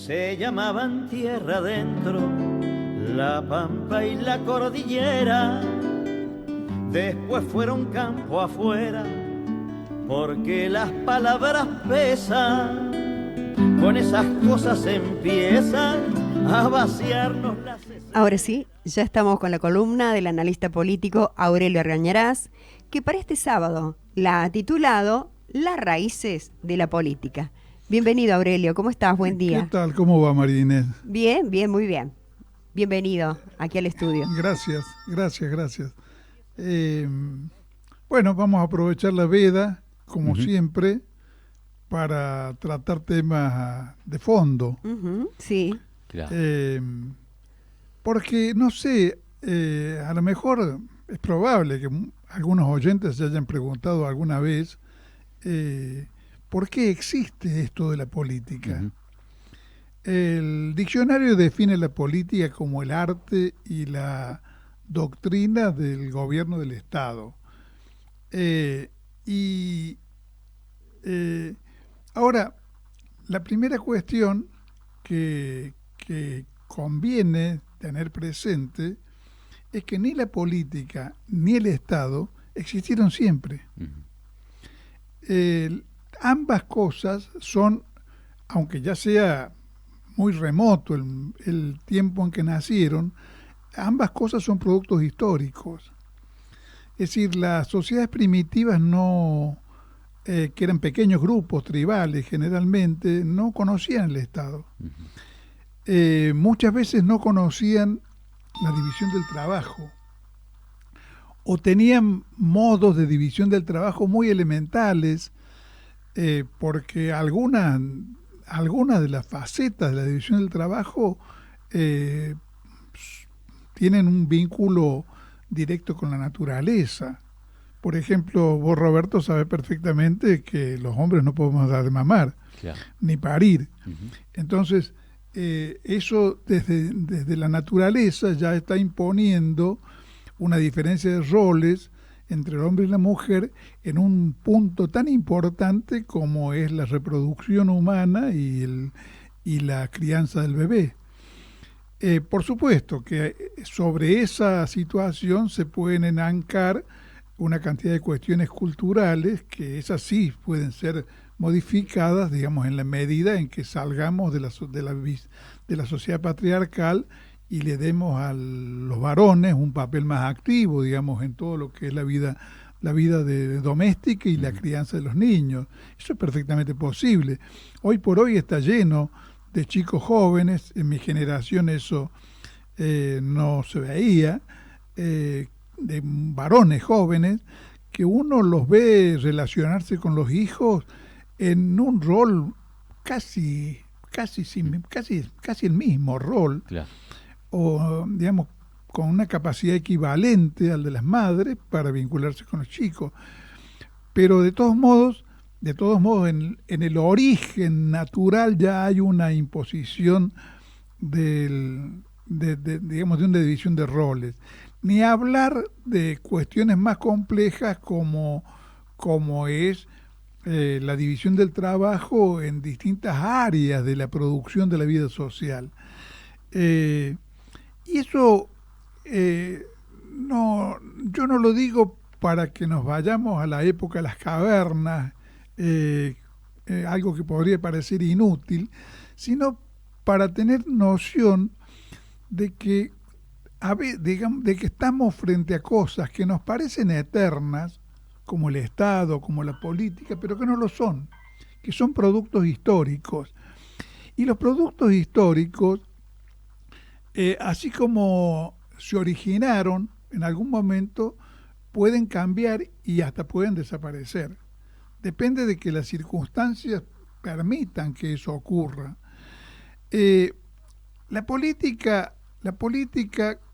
se llamaban tierra adentro, la pampa y la cordillera. Después fueron campo afuera, porque las palabras pesan. Con esas cosas empiezan a vaciarnos las... Ahora sí, ya estamos con la columna del analista político Aurelio Argañarás, que para este sábado la ha titulado Las raíces de la política. Bienvenido, Aurelio, ¿cómo estás? Buen día. ¿Qué tal? ¿Cómo va, María Inés? Bien, bien, muy bien. Bienvenido aquí al estudio. Gracias. Bueno, vamos a aprovechar la veda, como siempre, para tratar temas de fondo. Sí. Claro. Porque, no sé, a lo mejor es probable que algunos oyentes se hayan preguntado alguna vez ¿por qué existe esto de la política? El diccionario define la política como el arte y la doctrina del gobierno del Estado. Ahora, la primera cuestión que conviene tener presente es que ni la política ni el Estado existieron siempre. Ambas cosas son, aunque ya sea muy remoto el tiempo en que nacieron, ambas cosas son productos históricos. Es decir, las sociedades primitivas que eran pequeños grupos tribales generalmente, no conocían el Estado. Muchas veces no conocían la división del trabajo, o tenían modos de división del trabajo muy elementales, porque algunas de las facetas de la división del trabajo tienen un vínculo directo con la naturaleza. Por ejemplo, vos, Roberto, sabés perfectamente que los hombres no podemos dar de mamar, ni parir. Entonces, eso desde la naturaleza ya está imponiendo una diferencia de roles entre el hombre y la mujer en un punto tan importante como es la reproducción humana y la crianza del bebé. Por supuesto que sobre esa situación se pueden enancar una cantidad de cuestiones culturales que esas sí pueden ser modificadas, digamos, en la medida en que salgamos de la sociedad patriarcal y le demos a los varones un papel más activo, digamos, en todo lo que es la vida doméstica y la crianza de los niños. Eso es perfectamente posible. Hoy por hoy está lleno de chicos jóvenes, en mi generación eso no se veía, de varones jóvenes, que uno los ve relacionarse con los hijos en un rol casi el mismo rol. Claro. O, digamos, con una capacidad equivalente al de las madres para vincularse con los chicos. Pero de todos modos, en el origen natural ya hay una imposición digamos, de una división de roles. Ni hablar de cuestiones más complejas como es la división del trabajo en distintas áreas de la producción de la vida social. Y eso yo no lo digo para que nos vayamos a la época de las cavernas, algo que podría parecer inútil, sino para tener noción de que estamos frente a cosas que nos parecen eternas, como el Estado, como la política, pero que no lo son, que son productos históricos. Y los productos históricos, así como se originaron en algún momento, pueden cambiar y hasta pueden desaparecer. Depende de que las circunstancias permitan que eso ocurra. La política,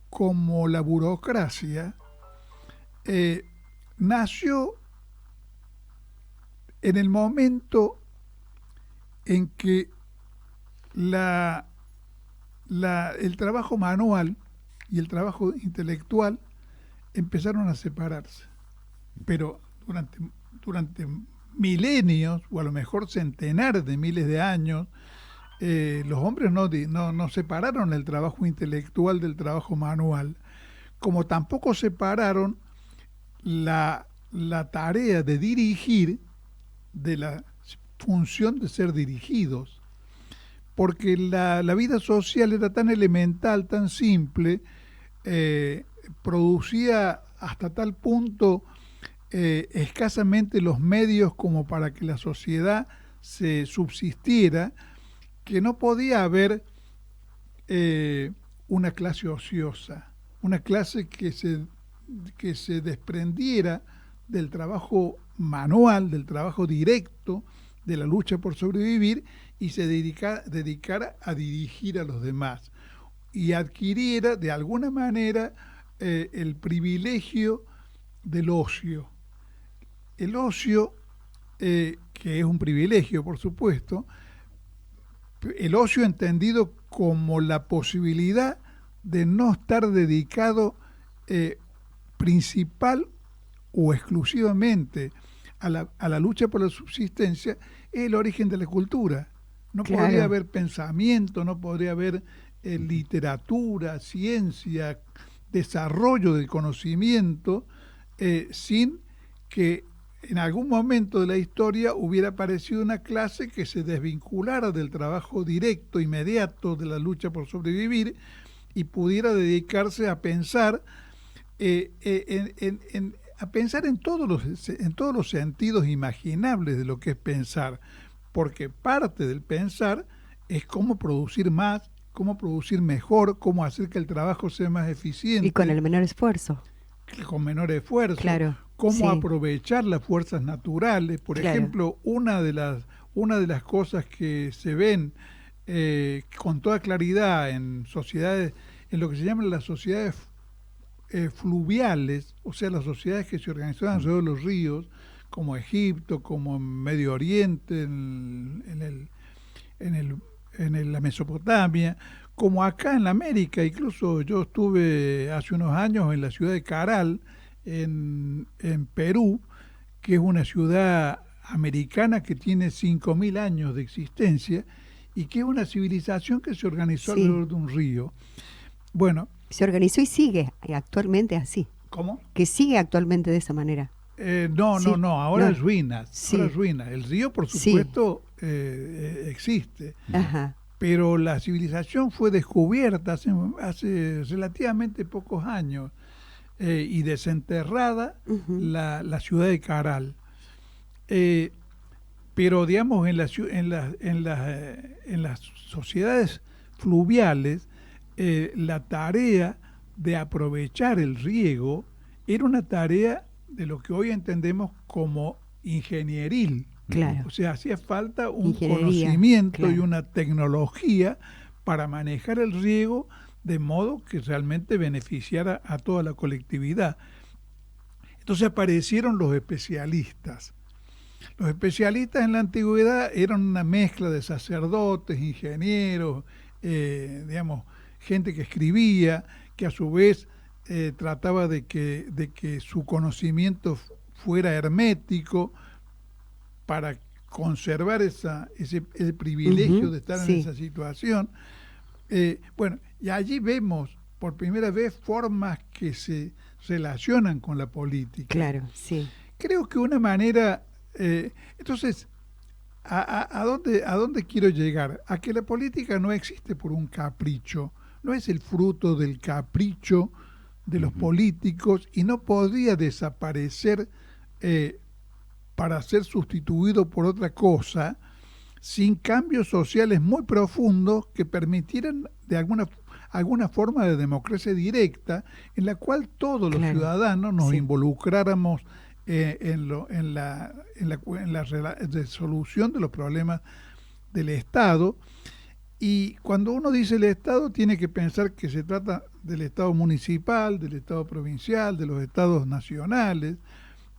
como la burocracia, nació en el momento en que el trabajo manual y el trabajo intelectual empezaron a separarse. Pero durante milenios, o a lo mejor centenares de miles de años, los hombres no separaron el trabajo intelectual del trabajo manual, como tampoco separaron la tarea de dirigir de la función de ser dirigidos, porque la vida social era tan elemental, tan simple, producía hasta tal punto escasamente los medios como para que la sociedad se subsistiera, que no podía haber una clase ociosa, una clase que se desprendiera del trabajo manual, del trabajo directo, de la lucha por sobrevivir, y se dedicara a dirigir a los demás y adquiriera de alguna manera el privilegio del ocio. El ocio, que es un privilegio, por supuesto, el ocio entendido como la posibilidad de no estar dedicado principal o exclusivamente a la lucha por la subsistencia, es el origen de la cultura. No Claro. podría haber pensamiento, no podría haber literatura, ciencia, desarrollo del conocimiento, sin que en algún momento de la historia hubiera aparecido una clase que se desvinculara del trabajo directo, inmediato de la lucha por sobrevivir, y pudiera dedicarse a pensar en todos los sentidos imaginables de lo que es pensar, porque parte del pensar es cómo producir más, cómo producir mejor, cómo hacer que el trabajo sea más eficiente. Y con el menor esfuerzo. Con menor esfuerzo. Claro, Cómo sí. aprovechar las fuerzas naturales. Por Claro. ejemplo, una de las cosas que se ven con toda claridad en sociedades, en lo que se llaman las sociedades fluviales, o sea, las sociedades que se organizaban alrededor de los ríos, como Egipto, como en Medio Oriente, en la Mesopotamia, como acá en la América. Incluso yo estuve hace unos años en la ciudad de Caral, en Perú, que es una ciudad americana que tiene 5.000 años de existencia y que es una civilización que se organizó Sí. alrededor de un río. Bueno, Se organizó y sigue actualmente así. ¿cómo? Que sigue actualmente de esa manera. No, Sí. ahora No. es ruinas. Sí. Ahora es ruinas. El río, por Sí. supuesto, existe. Ajá. Pero la civilización fue descubierta hace relativamente pocos años y desenterrada Ujú. la ciudad de Caral. Pero, digamos, en las sociedades fluviales, la tarea de aprovechar el riego era una tarea de lo que hoy entendemos como ingenieril. Claro. O sea, hacía falta un Ingeniería, conocimiento y claro. una tecnología para manejar el riego de modo que realmente beneficiara a toda la colectividad. Entonces aparecieron los especialistas. Los especialistas en la antigüedad eran una mezcla de sacerdotes, ingenieros, digamos, gente que escribía, que a su vez trataba de que su conocimiento fuera hermético para conservar ese privilegio Ujú, de estar sí. en esa situación. Bueno, y allí vemos por primera vez formas que se relacionan con la política. Claro, sí. Creo que una manera... entonces, ¿a dónde quiero llegar? A que la política no existe por un capricho, no es el fruto del capricho de los políticos y no podría desaparecer para ser sustituido por otra cosa sin cambios sociales muy profundos que permitieran de alguna forma de democracia directa en la cual todos los Claro, ciudadanos nos sí. involucráramos en la resolución de los problemas del Estado. Y cuando uno dice el Estado, tiene que pensar que se trata del Estado municipal, del Estado provincial, de los Estados nacionales,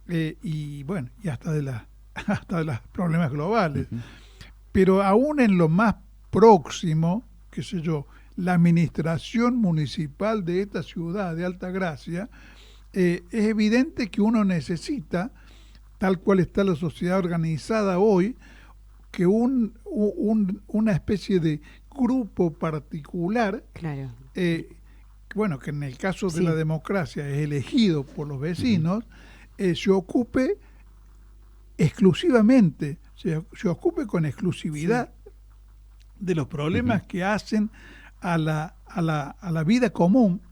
y bueno, y hasta de los problemas globales. Pero aún en lo más próximo, qué sé yo, la administración municipal de esta ciudad de Altagracia, es evidente que uno necesita, tal cual está la sociedad organizada hoy, que una especie de grupo particular, claro. Bueno, que en el caso de la democracia es elegido por los vecinos, se ocupe exclusivamente, se ocupe con exclusividad de los problemas que hacen a la vida común,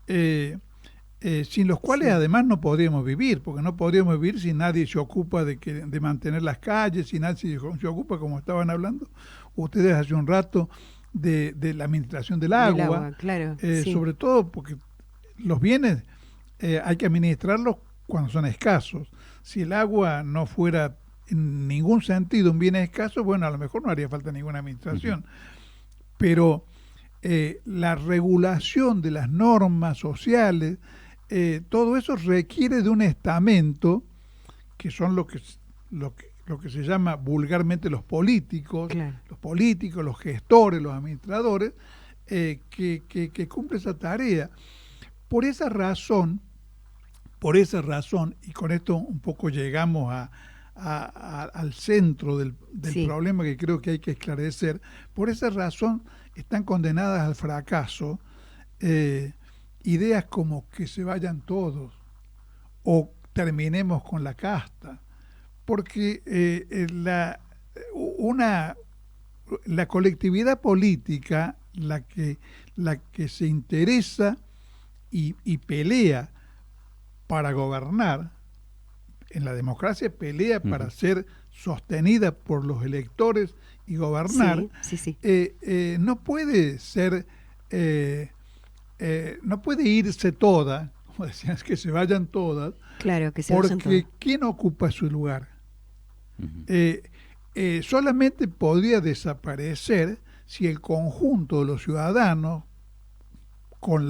sin los cuales además no podríamos vivir, porque no podríamos vivir si nadie se ocupa de mantener las calles, si nadie se ocupa, como estaban hablando ustedes hace un rato, de la administración del agua, claro, sobre todo porque los bienes hay que administrarlos cuando son escasos. Si el agua no fuera en ningún sentido un bien escaso, bueno, a lo mejor no haría falta ninguna administración. Pero la regulación de las normas sociales, todo eso requiere de un estamento, que son lo que se llama vulgarmente los políticos, los gestores, los administradores, que cumple esa tarea. Por esa razón, y con esto un poco llegamos al centro del problema que creo que hay que esclarecer, por esa razón están condenadas al fracaso ideas como que se vayan todos o terminemos con la casta, porque la colectividad política, la que se interesa y pelea para gobernar, en la democracia pelea para ser sostenida por los electores y gobernar, no puede ser, no puede irse toda, como decían, que se vayan todas, claro, que se vayan todas. Porque ¿quién ocupa su lugar? Solamente podría desaparecer si el conjunto de los ciudadanos, con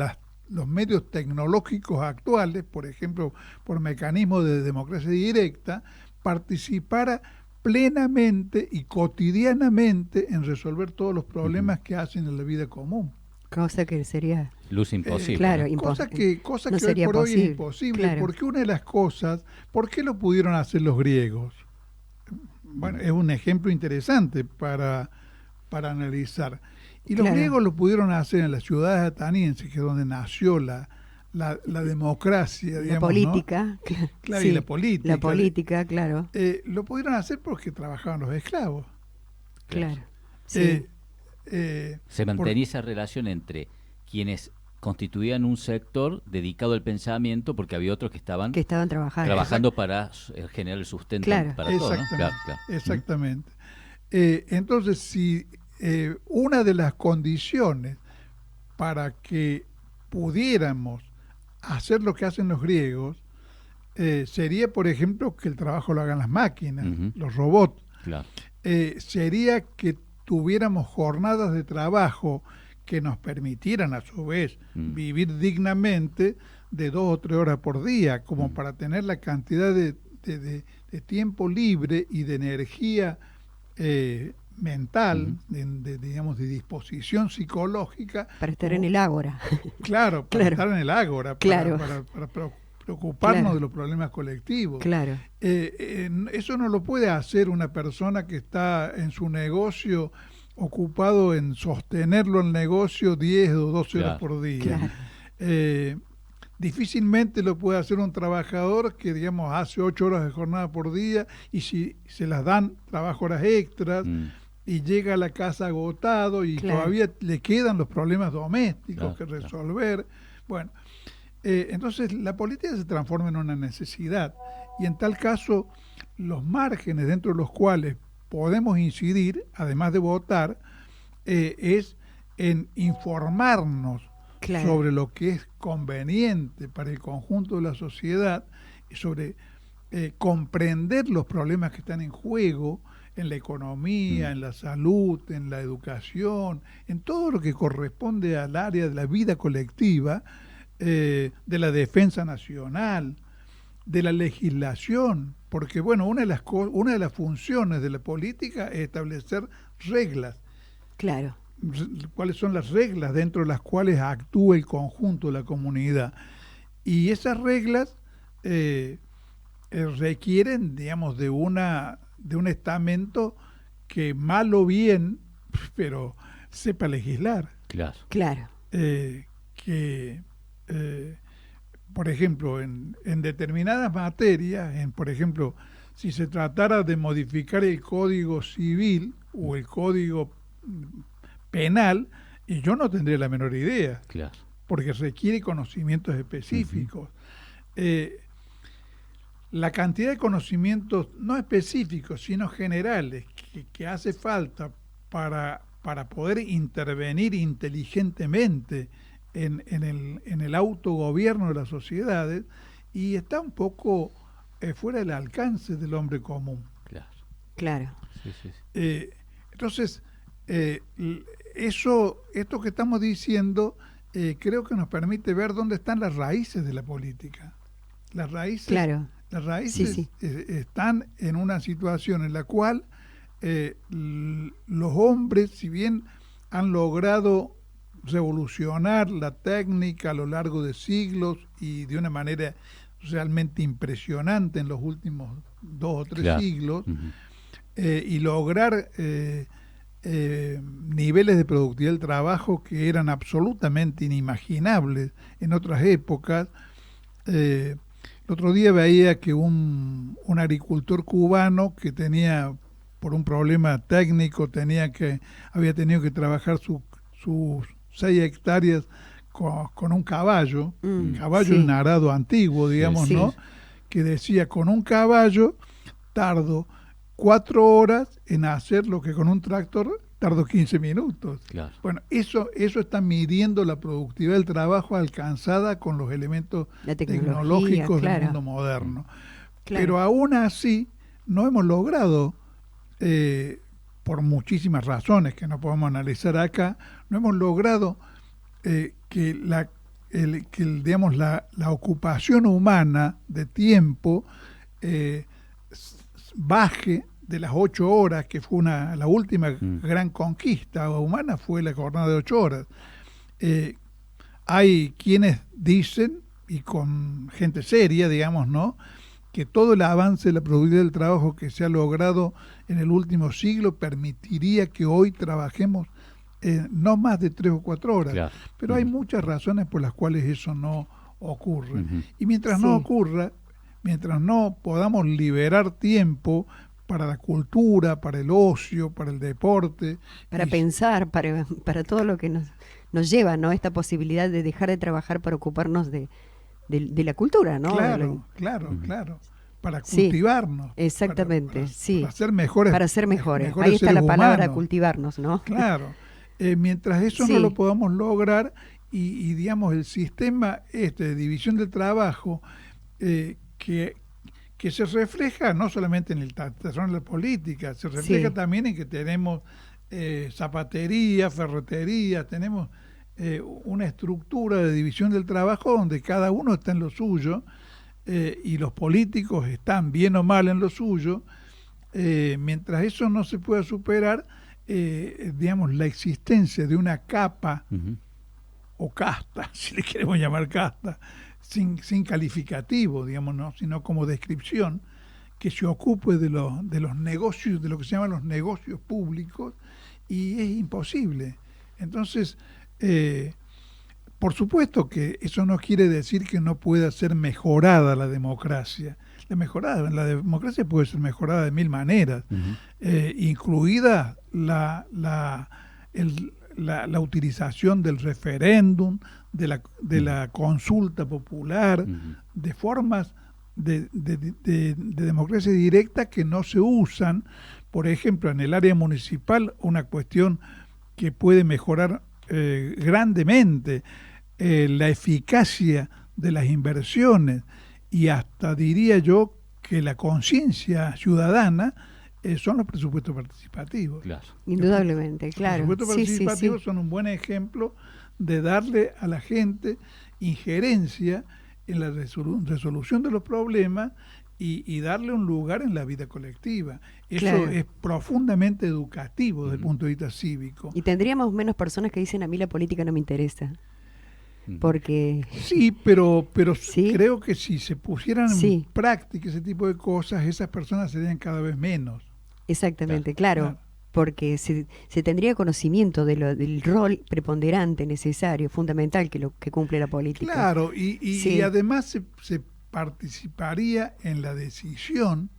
los medios tecnológicos actuales, por ejemplo, por mecanismos de democracia directa, participara plenamente y cotidianamente en resolver todos los problemas que hacen en la vida común. Cosa que sería... luz imposible. Claro, cosa que no hoy por hoy posible. es imposible, porque una de las cosas, ¿por qué lo pudieron hacer los griegos? Bueno, es un ejemplo interesante para analizar. Y los griegos lo pudieron hacer en las ciudades atenienses, que es donde nació la democracia, digamos, la política. ¿no? Claro, y la política. La política, claro. Lo pudieron hacer porque trabajaban los esclavos. Claro. Se mantenía esa relación entre quienes constituían un sector dedicado al pensamiento, porque había otros que estaban trabajando para generar el sustento para todos, ¿no? Exactamente. Entonces, si una de las condiciones para que pudiéramos hacer lo que hacen los griegos sería, por ejemplo, que el trabajo lo hagan las máquinas, los robots. Sería que tuviéramos jornadas de trabajo que nos permitieran a su vez vivir dignamente de 2 o 3 horas por día, como para tener la cantidad de tiempo libre y de energía mental, digamos, de disposición psicológica. Para estar en el ágora. Claro, para estar en el ágora, para preocuparnos de los problemas colectivos. Claro. Eso no lo puede hacer una persona que está en su negocio ocupado en sostenerlo el negocio 10 o 12 horas por día. Difícilmente lo puede hacer un trabajador que, digamos, hace 8 horas de jornada por día y si se las dan, trabaja horas extras y llega a la casa agotado y todavía le quedan los problemas domésticos que resolver. Bueno, entonces la política se transforma en una necesidad y en tal caso los márgenes dentro de los cuales podemos incidir, además de votar, es en informarnos sobre lo que es conveniente para el conjunto de la sociedad y sobre comprender los problemas que están en juego en la economía, en la salud, en la educación, en todo lo que corresponde al área de la vida colectiva, de la defensa nacional, de la legislación, porque bueno, una de las funciones de la política es establecer reglas. Claro. Cuáles son las reglas dentro de las cuales actúa el conjunto de la comunidad. Y esas reglas requieren, digamos, de un estamento que mal o bien, pero sepa legislar. Claro. Por ejemplo, en determinadas materias, por ejemplo, si se tratara de modificar el Código Civil o el Código Penal, y yo no tendría la menor idea, porque requiere conocimientos específicos. La cantidad de conocimientos no específicos, sino generales, que hace falta para poder intervenir inteligentemente en el autogobierno de las sociedades, y está un poco fuera del alcance del hombre común. Claro. Entonces, esto que estamos diciendo, creo que nos permite ver dónde están las raíces de la política. Las raíces están en una situación en la cual los hombres, si bien han logrado revolucionar la técnica a lo largo de siglos y de una manera realmente impresionante en los últimos 2 o 3 siglos, y lograr niveles de productividad del trabajo que eran absolutamente inimaginables en otras épocas. El otro día veía que un agricultor cubano que tenía, por un problema técnico, había tenido que trabajar sus 6 hectáreas con un caballo, en arado antiguo, digamos, ¿no? Que decía, con un caballo tardo 4 horas en hacer lo que con un tractor tardo 15 minutos. Bueno, eso está midiendo la productividad del trabajo alcanzada con los elementos tecnológicos del mundo moderno. Pero aún así no hemos logrado, por muchísimas razones que no podemos analizar acá, no hemos logrado que la ocupación humana de tiempo baje de las 8 horas, que fue la última gran conquista humana, fue la jornada de 8 horas. Hay quienes dicen, y con gente seria, digamos, ¿no?, que todo el avance de la productividad del trabajo que se ha logrado en el último siglo permitiría que hoy trabajemos no más de 3 o 4 horas. Pero hay muchas razones por las cuales eso no ocurre. Y mientras no ocurra, mientras no podamos liberar tiempo para la cultura, para el ocio, para el deporte, para pensar, para todo lo que nos lleva, ¿no?, esta posibilidad de dejar de trabajar para ocuparnos de la cultura, ¿no? Claro. Para cultivarnos. Exactamente, para ser mejores. Para ser mejores. Ahí está la palabra humanos. Cultivarnos, ¿no? Claro. Mientras eso no lo podamos lograr, y digamos, el sistema de división del trabajo, que se refleja no solamente en el terreno de la política, se refleja también en que tenemos zapatería, ferretería, tenemos una estructura de división del trabajo donde cada uno está en lo suyo, y los políticos están bien o mal en lo suyo. Mientras eso no se pueda superar, digamos, la existencia de una capa o casta, si le queremos llamar casta, sin calificativo, digamos, ¿no?, sino como descripción, que se ocupe de los negocios, de lo que se llaman los negocios públicos, y es imposible. Entonces, por supuesto que eso no quiere decir que no pueda ser mejorada la democracia. La democracia puede ser mejorada de 1000 maneras, incluida la utilización del referéndum, de la consulta popular, de formas de democracia directa que no se usan. Por ejemplo, en el área municipal, una cuestión que puede mejorar grandemente la eficacia de las inversiones, y hasta diría yo que la conciencia ciudadana, son los presupuestos participativos. Indudablemente, claro. Los presupuestos participativos son un buen ejemplo de darle a la gente injerencia en la resolución de los problemas y darle un lugar en la vida colectiva. Eso es profundamente educativo desde el punto de vista cívico. Y tendríamos menos personas que dicen, a mí la política no me interesa. Porque... Sí, pero creo que si se pusieran en práctica ese tipo de cosas, esas personas serían cada vez menos. Exactamente, claro. porque se tendría conocimiento del rol preponderante, necesario, fundamental que cumple la política. Claro, y además se participaría en la decisión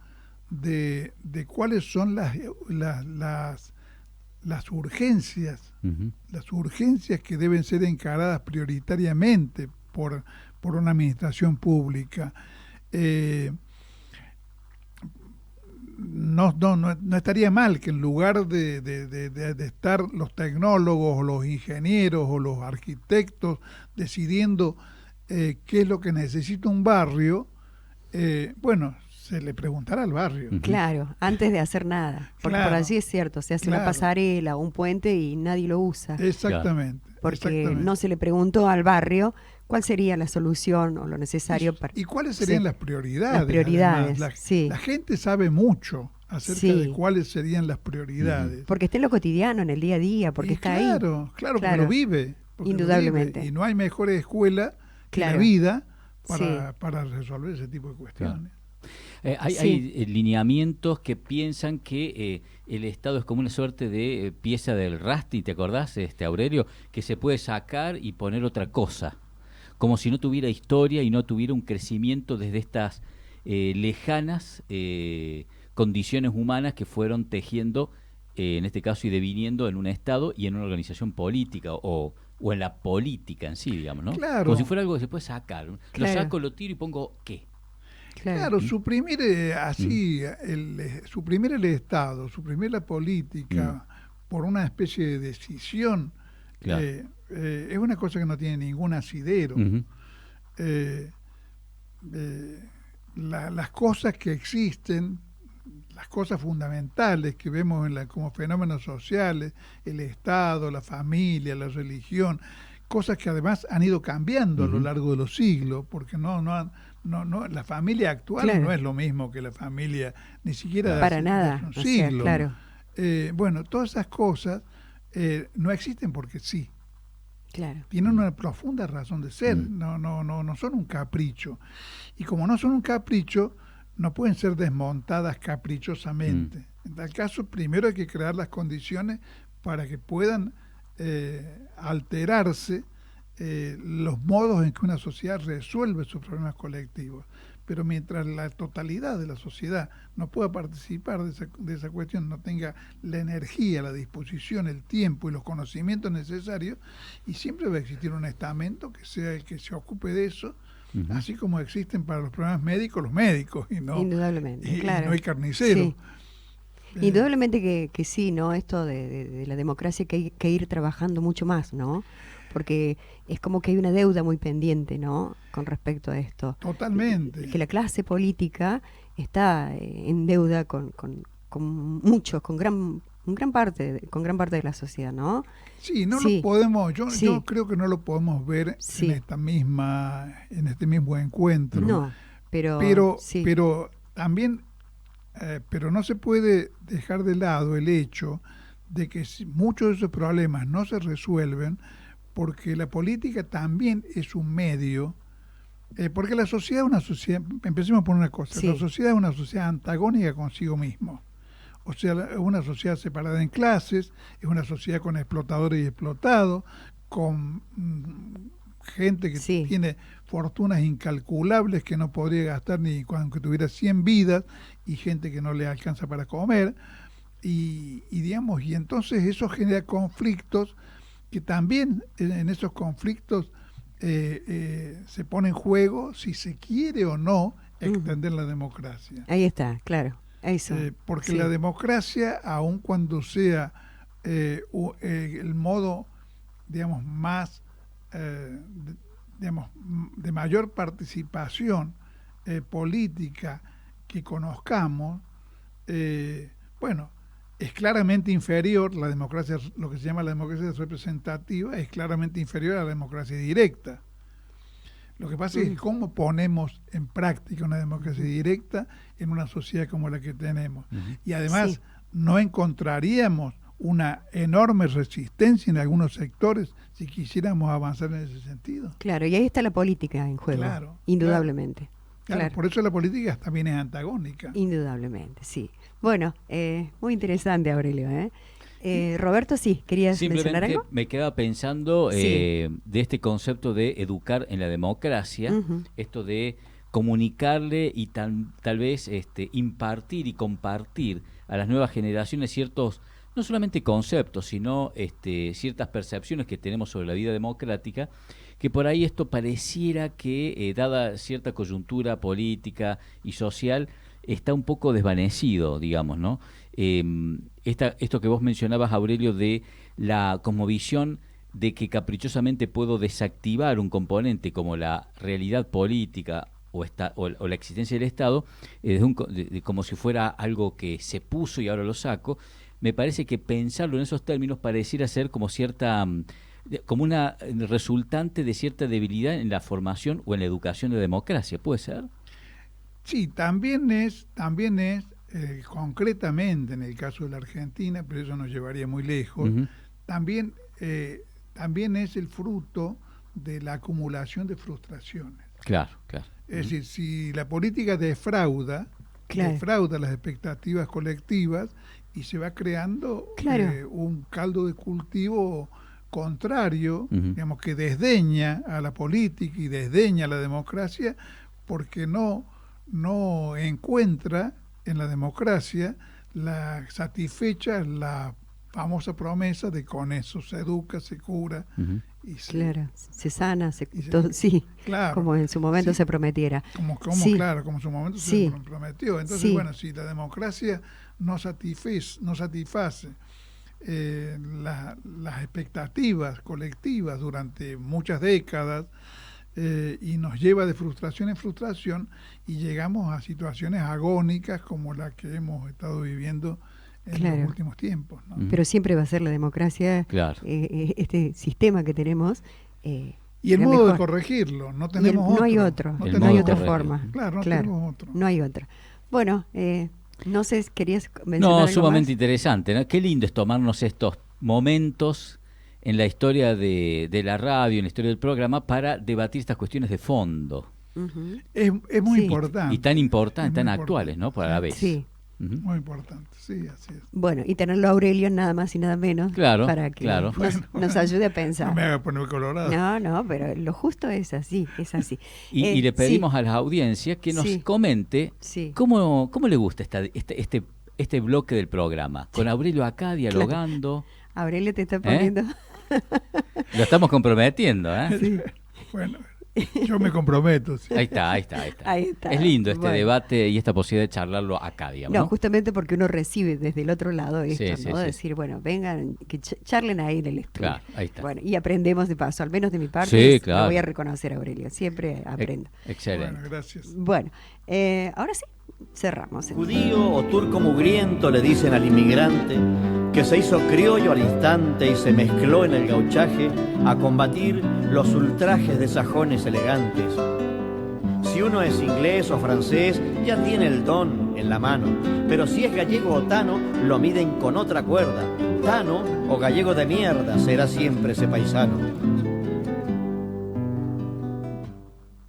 de cuáles son las urgencias, las urgencias que deben ser encaradas prioritariamente por una administración pública. No estaría mal que en lugar de estar los tecnólogos o los ingenieros o los arquitectos decidiendo qué es lo que necesita un barrio, se le preguntará al barrio. Claro, antes de hacer nada. Porque por allí es cierto, se hace una pasarela, un puente y nadie lo usa. Exactamente. Porque no se le preguntó al barrio cuál sería la solución o lo necesario para... ¿Y cuáles serían las prioridades? Las prioridades, la gente sabe mucho acerca de cuáles serían las prioridades. Porque está en lo cotidiano, en el día a día, porque está ahí. Claro, porque lo vive. Indudablemente. Y no hay mejor escuela que la vida para resolver ese tipo de cuestiones. Hay lineamientos que piensan que el Estado es como una suerte de pieza del rasti, ¿te acordás, Aurelio? Que se puede sacar y poner otra cosa, como si no tuviera historia y no tuviera un crecimiento desde estas lejanas condiciones humanas que fueron tejiendo, en este caso, y deviniendo en un Estado y en una organización política o en la política en sí, digamos, ¿no? Claro. Como si fuera algo que se puede sacar. Lo saco, lo tiro y pongo ¿qué? Claro, suprimir suprimir el Estado, suprimir la política por una especie de decisión, es una cosa que no tiene ningún asidero. Las cosas que existen, las cosas fundamentales que vemos como fenómenos sociales, el Estado, la familia, la religión, cosas que además han ido cambiando a lo largo de los siglos, porque la familia actual no es lo mismo que la familia ni siquiera para nada, un siglo. Claro. Todas esas cosas no existen porque sí. Claro. Tienen una profunda razón de ser, no son un capricho. Y como no son un capricho, no pueden ser desmontadas caprichosamente. En tal caso, primero hay que crear las condiciones para que puedan alterarse los modos en que una sociedad resuelve sus problemas colectivos. Pero mientras la totalidad de la sociedad no pueda participar de esa cuestión, no tenga la energía, la disposición, el tiempo y los conocimientos necesarios, y siempre va a existir un estamento que sea el que se ocupe de eso, así como existen para los problemas médicos los médicos, y no, indudablemente, claro. Y no hay carnicero. Sí. Indudablemente que sí, ¿no? Esto de la democracia que hay que ir trabajando mucho más, ¿no? Porque es como que hay una deuda muy pendiente, ¿no? Con respecto a esto. Totalmente. Que la clase política está en deuda con muchos, con gran parte de la sociedad, ¿no? Sí, lo podemos, yo creo que no lo podemos ver en este mismo encuentro. No, pero también pero no se puede dejar de lado el hecho de que muchos de esos problemas no se resuelven porque la política también es un medio, porque la sociedad es una sociedad, empecemos por una cosa, la sociedad es una sociedad antagónica consigo mismo. O sea, es una sociedad separada en clases, es una sociedad con explotadores y explotados, con gente que tiene fortunas incalculables que no podría gastar ni cuando tuviera 100 vidas, y gente que no le alcanza para comer, y entonces eso genera conflictos que también en esos conflictos se pone en juego si se quiere o no extender la democracia. Ahí está, claro. Eso. Porque la democracia, aun cuando sea el modo, digamos, más, de mayor participación política que conozcamos, es claramente inferior, la democracia, lo que se llama la democracia representativa, es claramente inferior a la democracia directa. Lo que pasa es cómo ponemos en práctica una democracia directa en una sociedad como la que tenemos. Y además no encontraríamos una enorme resistencia en algunos sectores si quisiéramos avanzar en ese sentido. Claro, y ahí está la política en juego, indudablemente. Claro, por eso la política también es antagónica. Indudablemente, sí. Bueno, muy interesante, Aurelio. Roberto, sí, ¿querías mencionar algo? Me quedaba pensando de este concepto de educar en la democracia, esto de comunicarle y tal vez impartir y compartir a las nuevas generaciones ciertos, no solamente conceptos, sino ciertas percepciones que tenemos sobre la vida democrática, que por ahí esto pareciera que, dada cierta coyuntura política y social, está un poco desvanecido, digamos, ¿no? Esto que vos mencionabas, Aurelio, de la cosmovisión de que caprichosamente puedo desactivar un componente como la realidad política o la existencia del Estado, como si fuera algo que se puso y ahora lo saco. Me parece que pensarlo en esos términos pareciera ser como como una resultante de cierta debilidad en la formación o en la educación de democracia, ¿puede ser? Sí, también es concretamente en el caso de la Argentina, pero eso nos llevaría muy lejos, también es el fruto de la acumulación de frustraciones. Claro. Es decir, si la política defrauda las expectativas colectivas y se va creando un caldo de cultivo contrario, digamos, que desdeña a la política y desdeña a la democracia, porque no encuentra en la democracia satisfecha la famosa promesa de con eso se educa, se cura y se sana, como en su momento se prometiera. Como en su momento se prometió. Entonces, bueno, si la democracia no satisface las expectativas colectivas durante muchas décadas, y nos lleva de frustración en frustración y llegamos a situaciones agónicas como la que hemos estado viviendo en los últimos tiempos, ¿no? Pero siempre va a ser la democracia, este sistema que tenemos. Y el modo de corregirlo, no tenemos otro. No hay otro, no hay otra forma. Claro, no tenemos otro. No hay otra. Bueno, no sé, ¿querías mencionar algo sumamente más? Interesante, ¿no? Qué lindo es tomarnos estos momentos en la historia de la radio, en la historia del programa, para debatir estas cuestiones de fondo. Es muy importante. Y tan importantes, tan actuales, ¿no? Para la vez. Sí. Muy importante, sí, así es. Bueno, y tenerlo a Aurelio nada más y nada menos para que nos ayude a pensar. No me haga poner colorado. No, pero lo justo es así, es así. Y le pedimos a la audiencia que nos comente cómo le gusta este bloque del programa. Con Aurelio acá dialogando. Aurelio te está poniendo... Lo estamos comprometiendo, ¿eh? Sí. Bueno, yo me comprometo. Sí. Ahí está. Es lindo este debate y esta posibilidad de charlarlo acá, digamos. No, justamente porque uno recibe desde el otro lado esto, ¿no? Decir, bueno, vengan, que charlen ahí en el estudio. Claro, ahí está. Bueno, y aprendemos de paso, al menos de mi parte, lo voy a reconocer, Aurelio. Siempre aprendo. Excelente. Bueno, gracias. Bueno, ahora sí, cerramos. Judío o turco mugriento le dicen al inmigrante que se hizo criollo al instante y se mezcló en el gauchaje a combatir los ultrajes de sajones elegantes. Si uno es inglés o francés, ya tiene el don en la mano, pero si es gallego o tano, lo miden con otra cuerda. Tano o gallego de mierda será siempre ese paisano.